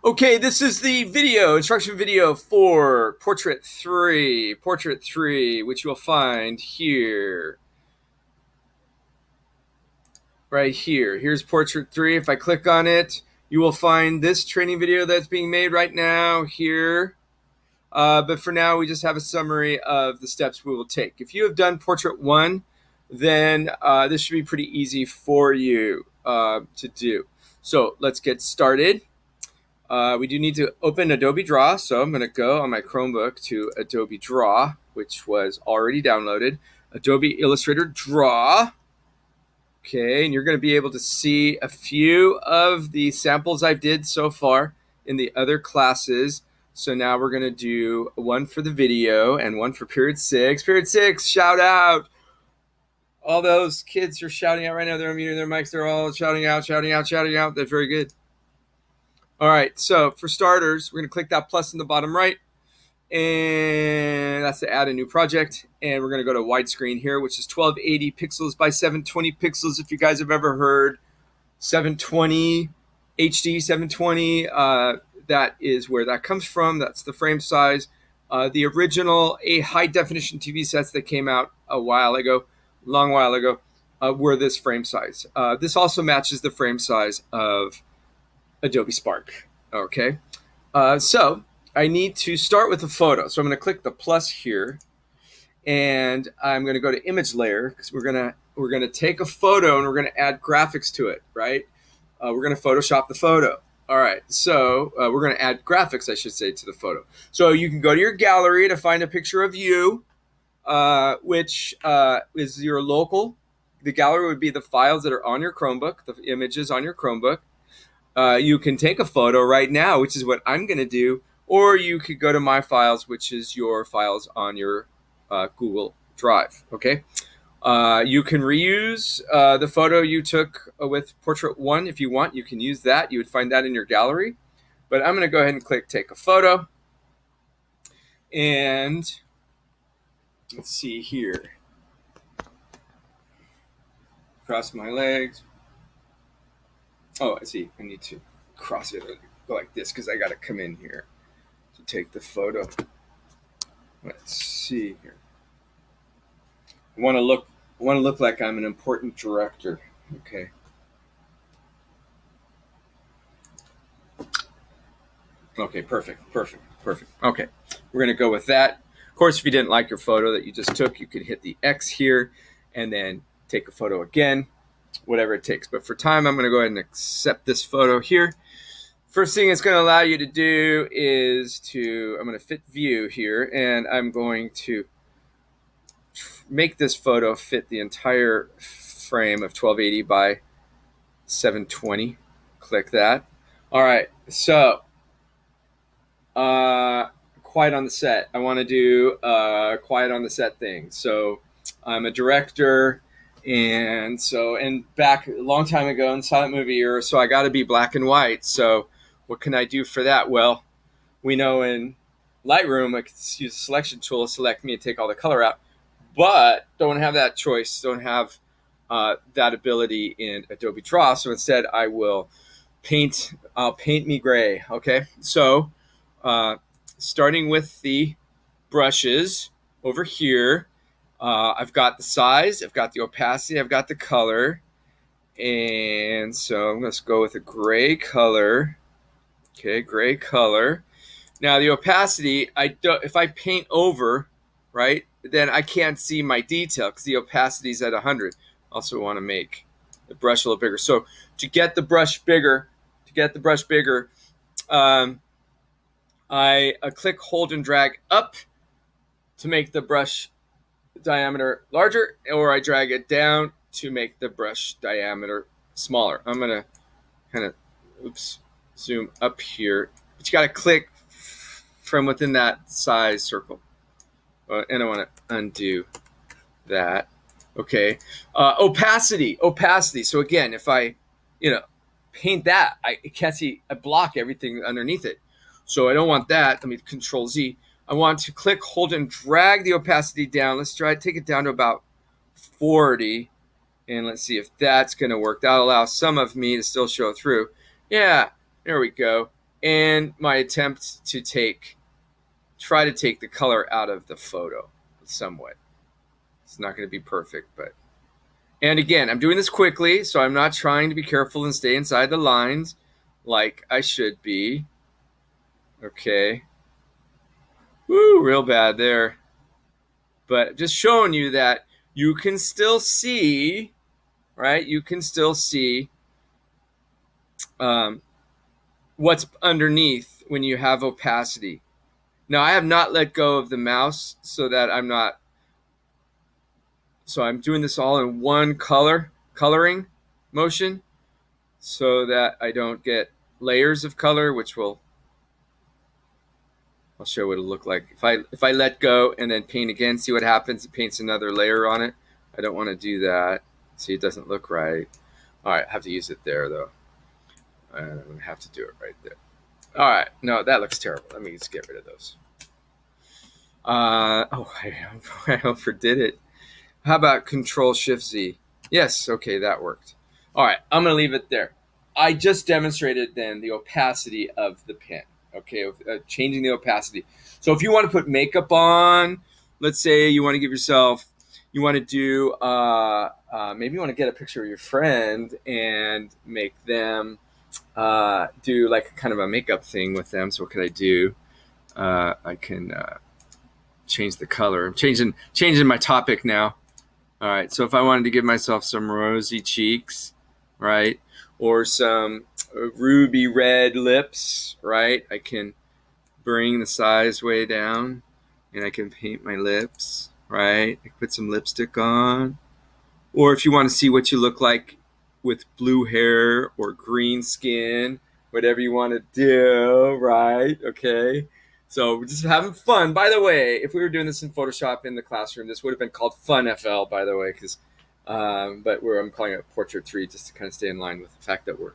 Okay, this is the instruction video for Portrait3, which you'll find here, right here. Here's Portrait3. If I click on it, you will find this training video that's being made right now here. But for now, we just have a summary of the steps we will take. If you have done Portrait1, then this should be pretty easy for you to do. So let's get started. We do need to open Adobe Draw, so I'm going to go on my Chromebook to Adobe Draw, which was already downloaded. Adobe Illustrator Draw. Okay, and you're going to be able to see a few of the samples I did so far in the other classes. So now we're going to do one for the video and one for Period 6. Period 6, shout out! All those kids are shouting out right now. They're unmuting their mics. They're all shouting out, shouting out, shouting out. That's very good. All right, so for starters, we're going to click that plus in the bottom right, and that's to add a new project. And we're going to go to widescreen here, which is 1280 pixels by 720 pixels. If you guys have ever heard 720, HD 720, that is where that comes from. That's the frame size. The original high definition TV sets that came out a while ago, long while ago, were this frame size. This also matches the frame size of Adobe Spark. Okay, so I need to start with a photo. So I'm going to click the plus here, and I'm going to go to image layer because we're gonna take a photo and we're going to add graphics to it. Right? We're going to Photoshop the photo. All right, so we're going to add graphics, I should say, to the photo. So you can go to your gallery to find a picture of you, which is your local. The gallery would be the files that are on your Chromebook, the images on your Chromebook. You can take a photo right now, which is what I'm going to do, or you could go to My Files, which is your files on your Google Drive. Okay, you can reuse the photo you took with Portrait1 if you want. You can use that. You would find that in your gallery. But I'm going to go ahead and click Take a Photo. And let's see here. Cross my legs. Oh, I see. I need to cross it or go like this because I got to come in here to take the photo. Let's see here. I want to look like I'm an important director. Okay. Okay, perfect. Okay, we're going to go with that. Of course, if you didn't like your photo that you just took, you could hit the X here and then take a photo again, whatever it takes. But for time, I'm going to go ahead and accept this photo here. First thing it's going to allow you to do is I'm going to fit view here, and I'm going to make this photo fit the entire frame of 1280 by 720. Click that. All right, so quiet on the set. I want to do quiet on the set thing. So I'm a director, and back a long time ago in silent movie era, so I got to be black and white. So what can I do for that? Well, we know in Lightroom I can use a selection tool to select me and take all the color out, but don't have that choice. Don't have that ability in Adobe Draw. So instead, I will paint. I'll paint me gray. Okay, so starting with the brushes over here, I've got the size, I've got the opacity, I've got the color, and so I'm going to go with a gray color. Okay, gray color. Now the opacity, if I paint over, right, then I can't see my detail because the opacity is at 100. Also want to make the brush a little bigger. So to get the brush bigger, I click, hold, and drag up to make the brush diameter larger, or I drag it down to make the brush diameter smaller. I'm going to kind of, zoom up here. But you got to click from within that size circle. And I want to undo that. Okay. Opacity. So again, if I, paint that, I can't see, I block everything underneath it. So I don't want that. Let me Control Z. I want to click, hold, and drag the opacity down. Let's try to take it down to about 40. And let's see if that's going to work. That'll allow some of me to still show through. Yeah, there we go. and my attempt to try to take the color out of the photo somewhat. It's not going to be perfect, but, and again, I'm doing this quickly, so I'm not trying to be careful and stay inside the lines like I should be. Okay. Woo, real bad there. But just showing you that you can still see, right? You can still see what's underneath when you have opacity. Now, I have not let go of the mouse so that I'm doing this all in one coloring motion so that I don't get layers of color, which I'll show what it'll look like. If I let go and then paint again, see what happens. It paints another layer on it. I don't want to do that. See, it doesn't look right. All right, I have to use it there, though. I'm going to have to do it right there. All right, no, that looks terrible. Let me just get rid of those. I overdid it. How about Control-Shift-Z? Yes, okay, that worked. All right, I'm going to leave it there. I just demonstrated then the opacity of the pen, okay, changing the opacity. So if you want to put makeup on, let's say you want to give yourself, you want to do, maybe you want to get a picture of your friend and make them do like kind of a makeup thing with them. So what could I do? I can change the color. I'm changing my topic now. All right, so if I wanted to give myself some rosy cheeks, right, or some ruby red lips, right, I can bring the size way down and I can paint my lips, right? I can put some lipstick on. Or if you want to see what you look like with blue hair or green skin, whatever you want to do, right? Okay. So we're just having fun. By the way, if we were doing this in Photoshop in the classroom, this would have been called Fun FL, by the way, because but I'm calling it Portrait3 just to kind of stay in line with the fact that we're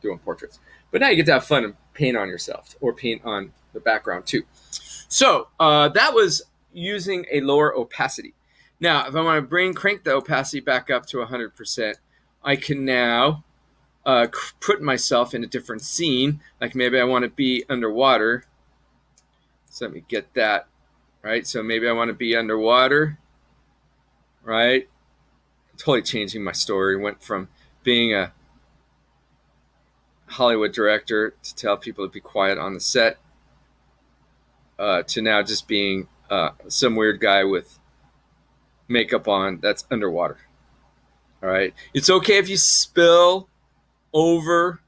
doing portraits. But now you get to have fun and paint on yourself or paint on the background too. So that was using a lower opacity. Now, if I want to crank the opacity back up to 100%, I can now put myself in a different scene. Like maybe I want to be underwater. So let me get that, right? So maybe I want to be underwater, right? Totally changing my story. Went from being a Hollywood director to tell people to be quiet on the set to now just being some weird guy with makeup on that's underwater. All right. It's okay if you spill over.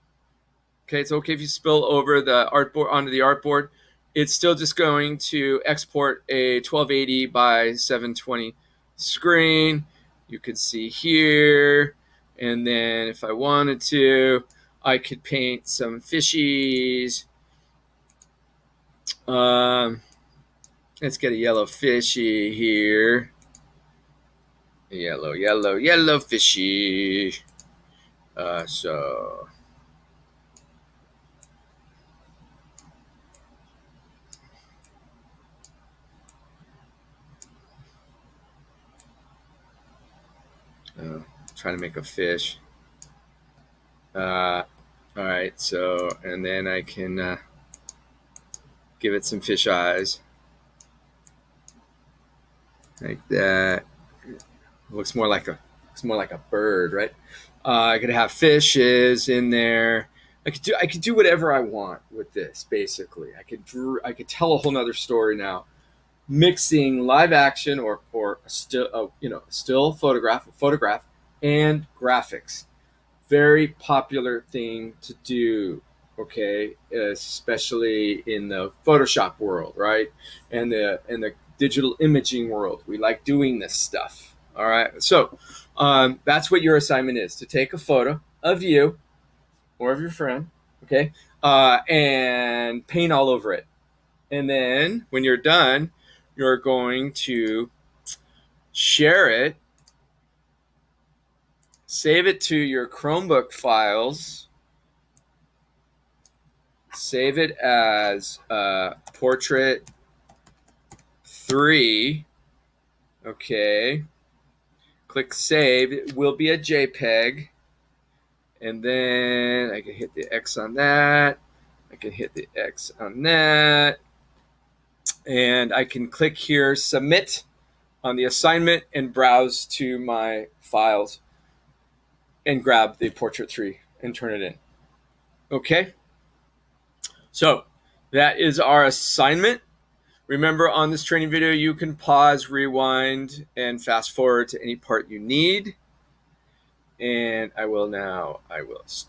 Okay, it's okay if you spill over the artboard onto the artboard. It's still just going to export a 1280 by 720 screen. You can see here. And then if I wanted to, I could paint some fishies. Let's get a yellow fishy here. Yellow fishy. So trying to make a fish. All right, so, and then I can give it some fish eyes. Like that. Looks more like a bird, right? I could have fishes in there. I could do whatever I want with this. Basically, I could tell a whole nother story now, mixing live action or a still photograph and graphics. Very popular thing to do. Okay, especially in the Photoshop world, right? And the digital imaging world. We like doing this stuff. All right. So that's what your assignment is, to take a photo of you or of your friend, okay, and paint all over it. And then when you're done, you're going to share it, save it to your Chromebook files, save it as Portrait3, okay. Click save. It will be a JPEG. And then I can hit the X on that. I can hit the X on that. And I can click here, submit on the assignment, and browse to my files and grab the Portrait3 and turn it in. Okay. So that is our assignment. Remember, on this training video, you can pause, rewind, and fast forward to any part you need. And I will